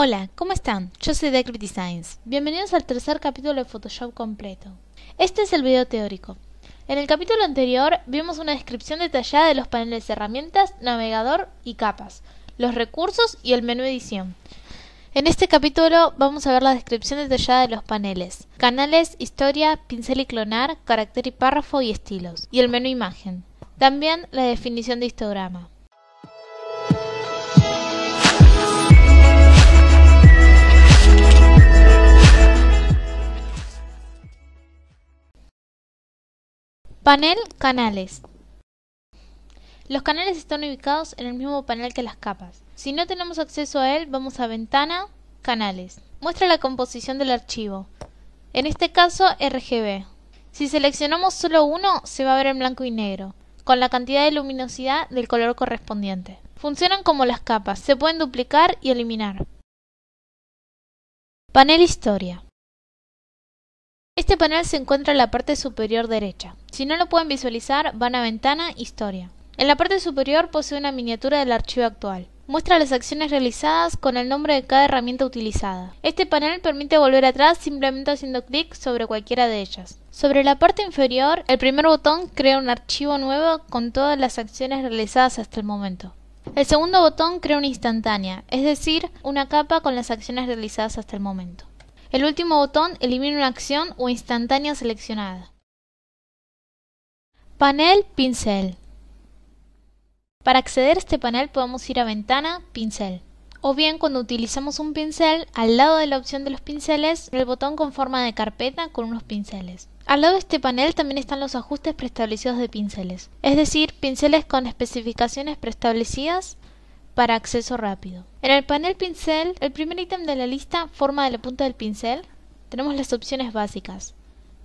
Hola, ¿cómo están? Yo soy Decrypt Designs. Bienvenidos al tercer capítulo de Photoshop completo. Este es el video teórico. En el capítulo anterior vimos una descripción detallada de los paneles de herramientas, navegador y capas, los recursos y el menú edición. En este capítulo vamos a ver la descripción detallada de los paneles, canales, historia, pincel y clonar, carácter y párrafo y estilos, y el menú imagen. También la definición de histograma. Panel Canales. Los canales están ubicados en el mismo panel que las capas. Si no tenemos acceso a él, vamos a Ventana, Canales. Muestra la composición del archivo. En este caso, RGB. Si seleccionamos solo uno, se va a ver en blanco y negro, con la cantidad de luminosidad del color correspondiente. Funcionan como las capas, se pueden duplicar y eliminar. Panel Historia. Este panel se encuentra en la parte superior derecha. Si no lo pueden visualizar, van a Ventana, Historia. En la parte superior posee una miniatura del archivo actual. Muestra las acciones realizadas con el nombre de cada herramienta utilizada. Este panel permite volver atrás simplemente haciendo clic sobre cualquiera de ellas. Sobre la parte inferior, el primer botón crea un archivo nuevo con todas las acciones realizadas hasta el momento. El segundo botón crea una instantánea, es decir, una capa con las acciones realizadas hasta el momento. El último botón elimina una acción o instantánea seleccionada. Panel Pincel. Para acceder a este panel podemos ir a Ventana, Pincel. O bien, cuando utilizamos un pincel, al lado de la opción de los pinceles, el botón con forma de carpeta con unos pinceles. Al lado de este panel también están los ajustes preestablecidos de pinceles, es decir, pinceles con especificaciones preestablecidas para acceso rápido. En el panel pincel, el primer ítem de la lista, forma de la punta del pincel, tenemos las opciones básicas: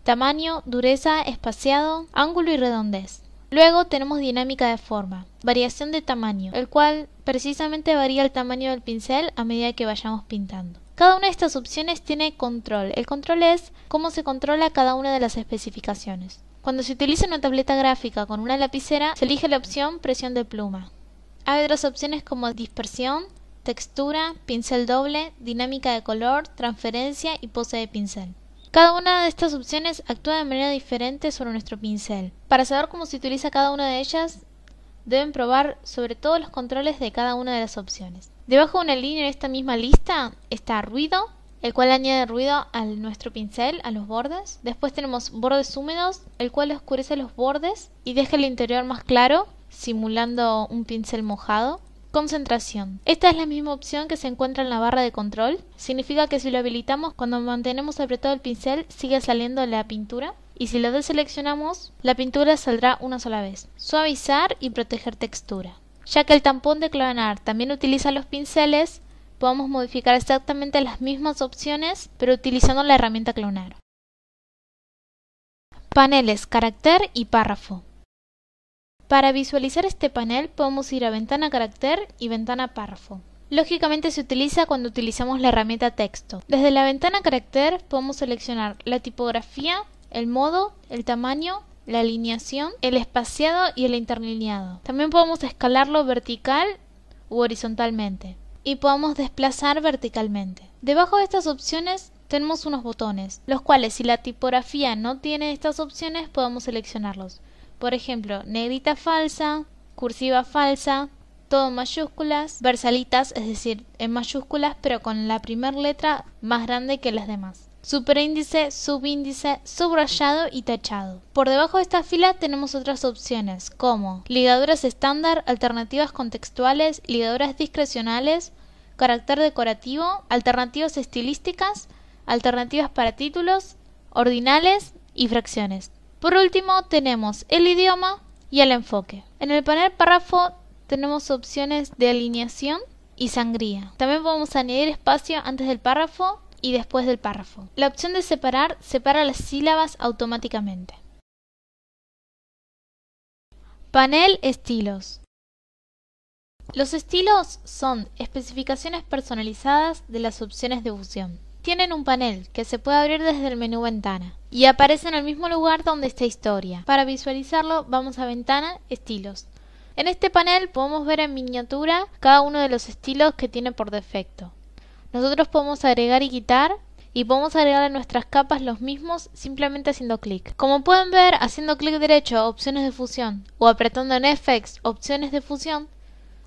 tamaño, dureza, espaciado, ángulo y redondez. Luego tenemos dinámica de forma, variación de tamaño, el cual precisamente varía el tamaño del pincel a medida que vayamos pintando. Cada una de estas opciones tiene control. El control es cómo se controla cada una de las especificaciones. Cuando se utiliza una tableta gráfica con una lapicera, se elige la opción presión de pluma. Hay otras opciones como dispersión, textura, pincel doble, dinámica de color, transferencia y pose de pincel. Cada una de estas opciones actúa de manera diferente sobre nuestro pincel. Para saber cómo se utiliza cada una de ellas, deben probar sobre todo los controles de cada una de las opciones. Debajo de una línea en esta misma lista está ruido, el cual añade ruido a nuestro pincel, a los bordes. Después tenemos bordes húmedos, el cual oscurece los bordes y deja el interior más claro, simulando un pincel mojado. Concentración. Esta es la misma opción que se encuentra en la barra de control. Significa que si lo habilitamos, cuando mantenemos apretado el pincel, sigue saliendo la pintura. Y si lo deseleccionamos, la pintura saldrá una sola vez. Suavizar y proteger textura. Ya que el tampón de clonar también utiliza los pinceles, podemos modificar exactamente las mismas opciones, pero utilizando la herramienta clonar. Paneles, carácter y párrafo. Para visualizar este panel podemos ir a Ventana Carácter y Ventana Párrafo. Lógicamente se utiliza cuando utilizamos la herramienta Texto. Desde la Ventana Carácter podemos seleccionar la tipografía, el modo, el tamaño, la alineación, el espaciado y el interlineado. También podemos escalarlo vertical u horizontalmente y podemos desplazar verticalmente. Debajo de estas opciones tenemos unos botones, los cuales si la tipografía no tiene estas opciones podemos seleccionarlos. Por ejemplo, negrita falsa, cursiva falsa, todo en mayúsculas, versalitas, es decir, en mayúsculas pero con la primera letra más grande que las demás. Superíndice, subíndice, subrayado y tachado. Por debajo de esta fila tenemos otras opciones como ligaduras estándar, alternativas contextuales, ligaduras discrecionales, carácter decorativo, alternativas estilísticas, alternativas para títulos, ordinales y fracciones. Por último tenemos el idioma y el enfoque. En el panel párrafo tenemos opciones de alineación y sangría. También podemos añadir espacio antes del párrafo y después del párrafo. La opción de separar separa las sílabas automáticamente. Panel Estilos. Los estilos son especificaciones personalizadas de las opciones de fusión. Tienen un panel que se puede abrir desde el menú Ventana y aparece en el mismo lugar donde está Historia. Para visualizarlo vamos a Ventana, Estilos. En este panel podemos ver en miniatura cada uno de los estilos que tiene por defecto. Nosotros podemos agregar y quitar, y podemos agregar a nuestras capas los mismos simplemente haciendo clic. Como pueden ver, haciendo clic derecho a opciones de fusión o apretando en Effects opciones de fusión,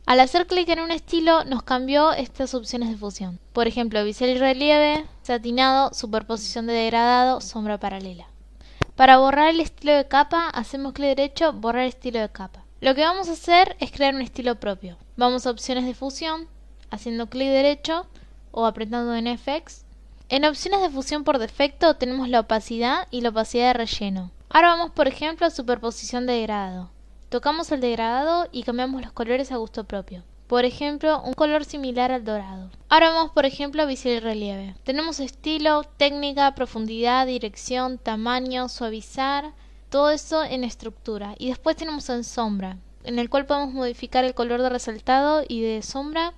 al hacer clic en un estilo nos cambió estas opciones de fusión. Por ejemplo, bisel y relieve, satinado, superposición de degradado, sombra paralela. Para borrar el estilo de capa, hacemos clic derecho, borrar estilo de capa. Lo que vamos a hacer es crear un estilo propio. Vamos a opciones de fusión, haciendo clic derecho o apretando en Effects. En opciones de fusión por defecto tenemos la opacidad y la opacidad de relleno. Ahora vamos, por ejemplo, a superposición de degradado. Tocamos el degradado y cambiamos los colores a gusto propio. Por ejemplo, un color similar al dorado. Ahora vamos, por ejemplo, a bisel y relieve. Tenemos estilo, técnica, profundidad, dirección, tamaño, suavizar, todo eso en estructura. Y después tenemos en sombra, en el cual podemos modificar el color de resaltado y de sombra,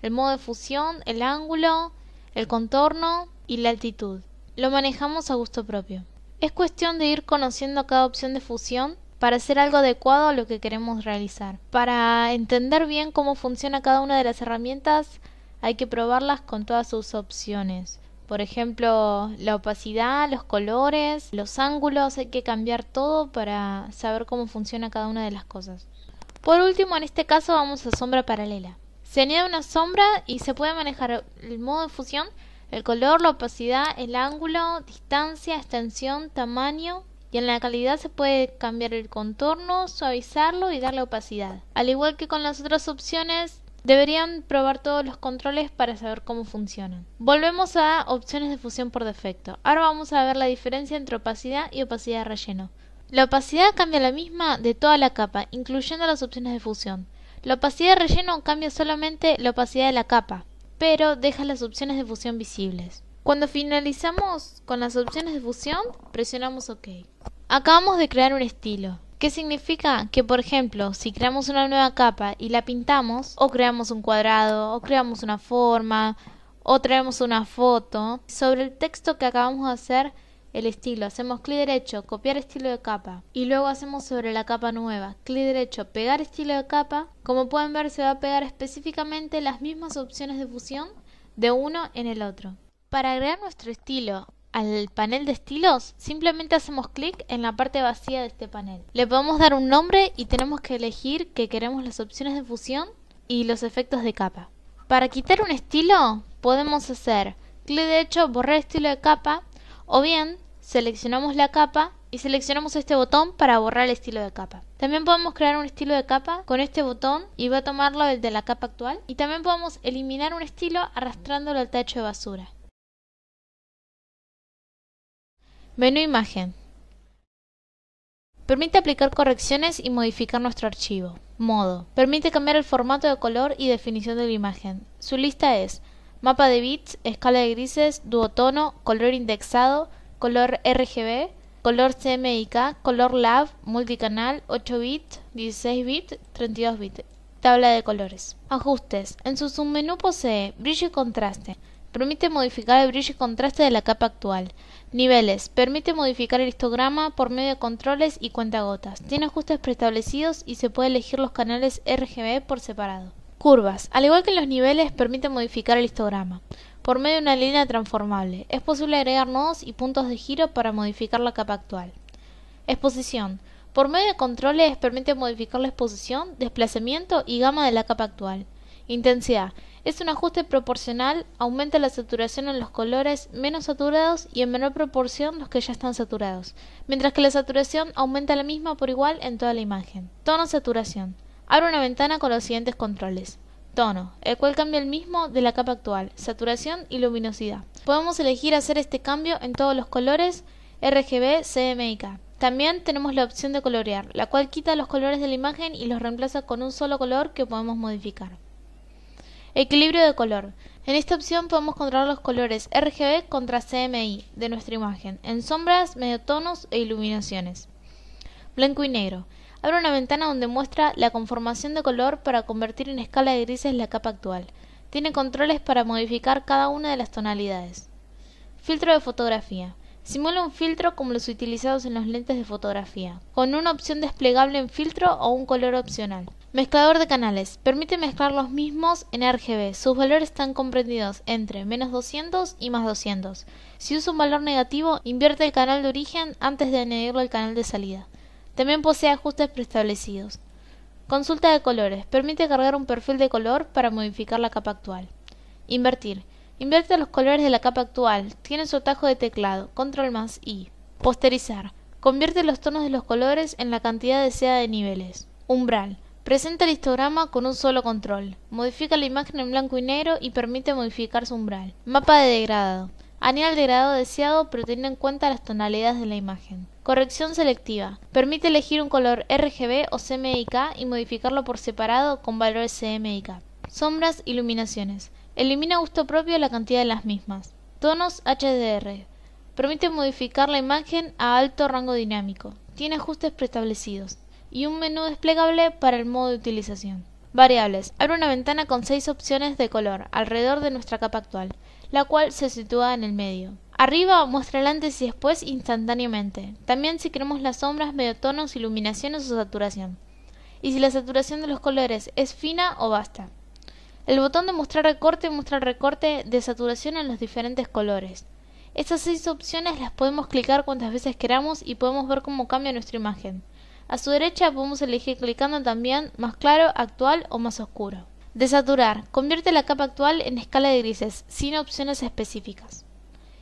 el modo de fusión, el ángulo, el contorno y la altitud. Lo manejamos a gusto propio. Es cuestión de ir conociendo cada opción de fusión para hacer algo adecuado a lo que queremos realizar. Para entender bien cómo funciona cada una de las herramientas, hay que probarlas con todas sus opciones. Por ejemplo, la opacidad, los colores, los ángulos, hay que cambiar todo para saber cómo funciona cada una de las cosas. Por último, en este caso vamos a sombra paralela. Se añade una sombra y se puede manejar el modo de fusión, el color, la opacidad, el ángulo, distancia, extensión, tamaño. Y en la calidad se puede cambiar el contorno, suavizarlo y darle opacidad. Al igual que con las otras opciones, deberían probar todos los controles para saber cómo funcionan. Volvemos a opciones de fusión por defecto. Ahora vamos a ver la diferencia entre opacidad y opacidad de relleno. La opacidad cambia la misma de toda la capa, incluyendo las opciones de fusión. La opacidad de relleno cambia solamente la opacidad de la capa, pero deja las opciones de fusión visibles. Cuando finalizamos con las opciones de fusión, presionamos OK. Acabamos de crear un estilo. ¿Qué significa? Que, por ejemplo, si creamos una nueva capa y la pintamos, o creamos un cuadrado, o creamos una forma, o traemos una foto, sobre el texto que acabamos de hacer, el estilo, hacemos clic derecho, copiar estilo de capa, y luego hacemos sobre la capa nueva, clic derecho, pegar estilo de capa. Como pueden ver, se va a pegar específicamente las mismas opciones de fusión de uno en el otro. Para agregar nuestro estilo al panel de estilos, simplemente hacemos clic en la parte vacía de este panel. Le podemos dar un nombre y tenemos que elegir que queremos las opciones de fusión y los efectos de capa. Para quitar un estilo, podemos hacer clic derecho, borrar estilo de capa, o bien seleccionamos la capa y seleccionamos este botón para borrar el estilo de capa. También podemos crear un estilo de capa con este botón y va a tomarlo el de la capa actual. Y también podemos eliminar un estilo arrastrándolo al tacho de basura. Menú Imagen. Permite aplicar correcciones y modificar nuestro archivo. Modo. Permite cambiar el formato de color y definición de la imagen. Su lista es mapa de bits, escala de grises, duotono, color indexado, color RGB, color CMYK, color LAV, multicanal, 8 bits, 16 bits, 32 bits. Tabla de colores. Ajustes. En su submenú posee brillo y contraste. Permite modificar el brillo y contraste de la capa actual. Niveles. Permite modificar el histograma por medio de controles y cuentagotas. Tiene ajustes preestablecidos y se puede elegir los canales RGB por separado. Curvas. Al igual que en los niveles, permite modificar el histograma por medio de una línea transformable. Es posible agregar nodos y puntos de giro para modificar la capa actual. Exposición. Por medio de controles permite modificar la exposición, desplazamiento y gama de la capa actual. Intensidad. Es un ajuste proporcional, aumenta la saturación en los colores menos saturados y en menor proporción los que ya están saturados, mientras que la saturación aumenta la misma por igual en toda la imagen. Tono saturación. Abre una ventana con los siguientes controles. Tono, el cual cambia el mismo de la capa actual, saturación y luminosidad. Podemos elegir hacer este cambio en todos los colores RGB, CMYK. También tenemos la opción de colorear, la cual quita los colores de la imagen y los reemplaza con un solo color que podemos modificar. Equilibrio de color. En esta opción podemos controlar los colores RGB contra CMY de nuestra imagen, en sombras, mediotonos e iluminaciones. Blanco y negro. Abre una ventana donde muestra la conformación de color para convertir en escala de grises la capa actual. Tiene controles para modificar cada una de las tonalidades. Filtro de fotografía. Simula un filtro como los utilizados en los lentes de fotografía, con una opción desplegable en filtro o un color opcional. Mezclador de canales. Permite mezclar los mismos en RGB. Sus valores están comprendidos entre -200 y +200. Si usa un valor negativo, invierte el canal de origen antes de añadirlo al canal de salida. También posee ajustes preestablecidos. Consulta de colores. Permite cargar un perfil de color para modificar la capa actual. Invertir. Invierte los colores de la capa actual. Tiene su atajo de teclado, Control+I. Posterizar. Convierte los tonos de los colores en la cantidad deseada de niveles. Umbral. Presenta el histograma con un solo control. Modifica la imagen en blanco y negro y permite modificar su umbral. Mapa de degradado. Añade el degradado deseado pero teniendo en cuenta las tonalidades de la imagen. Corrección selectiva. Permite elegir un color RGB o CMYK y modificarlo por separado con valores CMYK. Sombras, iluminaciones. Elimina a gusto propio la cantidad de las mismas. Tonos HDR. Permite modificar la imagen a alto rango dinámico. Tiene ajustes preestablecidos. Y un menú desplegable para el modo de utilización. Variables. Abre una ventana con 6 opciones de color alrededor de nuestra capa actual, la cual se sitúa en el medio. Arriba muestra el antes y después instantáneamente. También si queremos las sombras, mediotonos, iluminaciones o saturación. Y si la saturación de los colores es fina o basta. El botón de mostrar recorte muestra el recorte de saturación en los diferentes colores. Estas 6 opciones las podemos clicar cuantas veces queramos y podemos ver cómo cambia nuestra imagen. A su derecha podemos elegir clicando también más claro, actual o más oscuro. Desaturar. Convierte la capa actual en escala de grises, sin opciones específicas.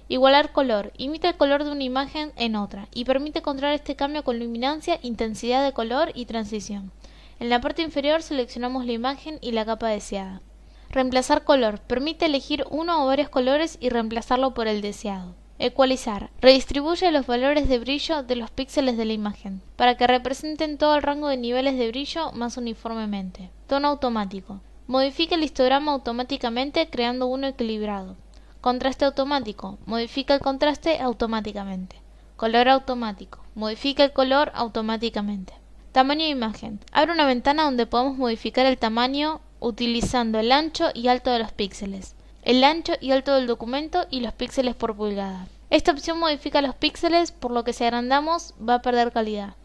Igualar color. Imita el color de una imagen en otra y permite controlar este cambio con luminancia, intensidad de color y transición. En la parte inferior seleccionamos la imagen y la capa deseada. Reemplazar color. Permite elegir uno o varios colores y reemplazarlo por el deseado. Ecualizar. Redistribuye los valores de brillo de los píxeles de la imagen, para que representen todo el rango de niveles de brillo más uniformemente. Tono automático. Modifica el histograma automáticamente creando uno equilibrado. Contraste automático. Modifica el contraste automáticamente. Color automático. Modifica el color automáticamente. Tamaño de imagen. Abre una ventana donde podemos modificar el tamaño utilizando el ancho y alto de los píxeles, el ancho y alto del documento y los píxeles por pulgada. Esta opción modifica los píxeles, por lo que si agrandamos va a perder calidad.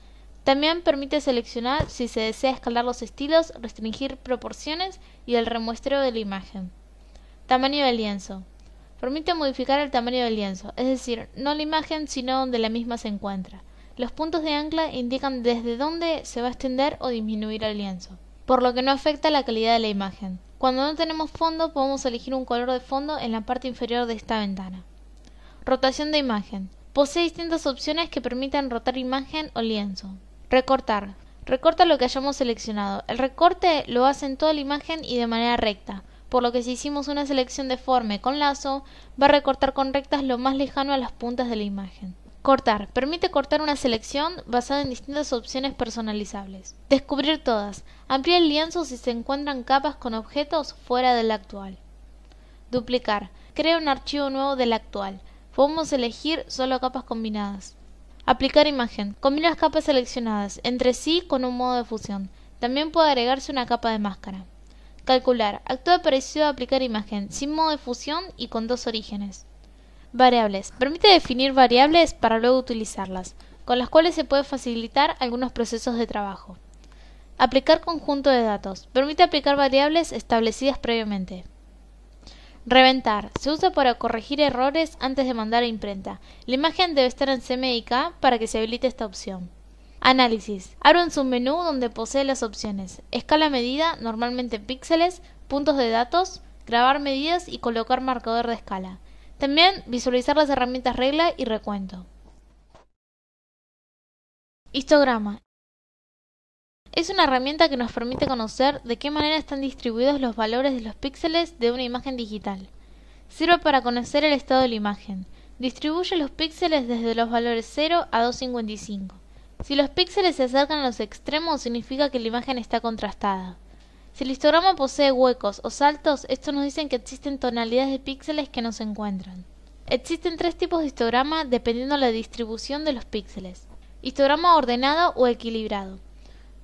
También permite seleccionar si se desea escalar los estilos, restringir proporciones y el remuestreo de la imagen. Tamaño del lienzo. Permite modificar el tamaño del lienzo, es decir, no la imagen sino donde la misma se encuentra. Los puntos de ancla indican desde dónde se va a extender o disminuir el lienzo, por lo que no afecta la calidad de la imagen. Cuando no tenemos fondo podemos elegir un color de fondo en la parte inferior de esta ventana. Rotación de imagen. Posee distintas opciones que permiten rotar imagen o lienzo. Recortar. Recorta lo que hayamos seleccionado. El recorte lo hace en toda la imagen y de manera recta, por lo que si hicimos una selección deforme con lazo, va a recortar con rectas lo más lejano a las puntas de la imagen. Cortar. Permite cortar una selección basada en distintas opciones personalizables. Descubrir todas. Amplía el lienzo si se encuentran capas con objetos fuera del actual. Duplicar. Crea un archivo nuevo del actual. Podemos elegir solo capas combinadas. Aplicar imagen. Combina las capas seleccionadas entre sí con un modo de fusión. También puede agregarse una capa de máscara. Calcular. Actúa parecido a aplicar imagen, sin modo de fusión y con dos orígenes. Variables. Permite definir variables para luego utilizarlas, con las cuales se puede facilitar algunos procesos de trabajo. Aplicar conjunto de datos. Permite aplicar variables establecidas previamente. Reventar. Se usa para corregir errores antes de mandar a imprenta. La imagen debe estar en CMYK para que se habilite esta opción. Análisis. Abre un submenú donde posee las opciones: escala medida, normalmente píxeles, puntos de datos, grabar medidas y colocar marcador de escala. También visualizar las herramientas regla y recuento. Histograma. Es una herramienta que nos permite conocer de qué manera están distribuidos los valores de los píxeles de una imagen digital. Sirve para conocer el estado de la imagen. Distribuye los píxeles desde los valores 0 a 255. Si los píxeles se acercan a los extremos, significa que la imagen está contrastada. Si el histograma posee huecos o saltos, estos nos dicen que existen tonalidades de píxeles que no se encuentran. Existen 3 tipos de histograma dependiendo de la distribución de los píxeles: histograma ordenado o equilibrado,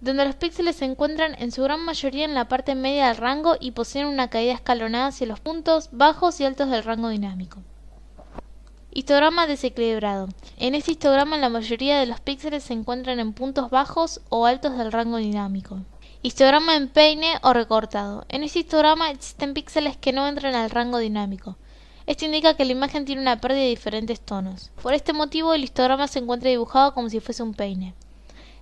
donde los píxeles se encuentran en su gran mayoría en la parte media del rango y poseen una caída escalonada hacia los puntos bajos y altos del rango dinámico. Histograma desequilibrado. En este histograma la mayoría de los píxeles se encuentran en puntos bajos o altos del rango dinámico. Histograma en peine o recortado. En este histograma existen píxeles que no entran al rango dinámico. Esto indica que la imagen tiene una pérdida de diferentes tonos. Por este motivo, el histograma se encuentra dibujado como si fuese un peine.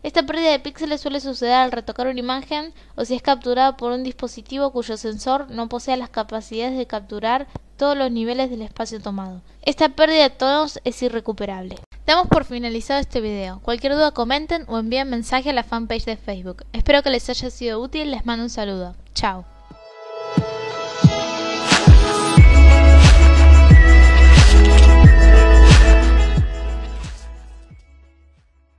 Esta pérdida de píxeles suele suceder al retocar una imagen o si es capturada por un dispositivo cuyo sensor no posea las capacidades de capturar todos los niveles del espacio tomado. Esta pérdida de tonos es irrecuperable. Damos por finalizado este video. Cualquier duda comenten o envíen mensaje a la fanpage de Facebook. Espero que les haya sido útil. Les mando un saludo. Chao.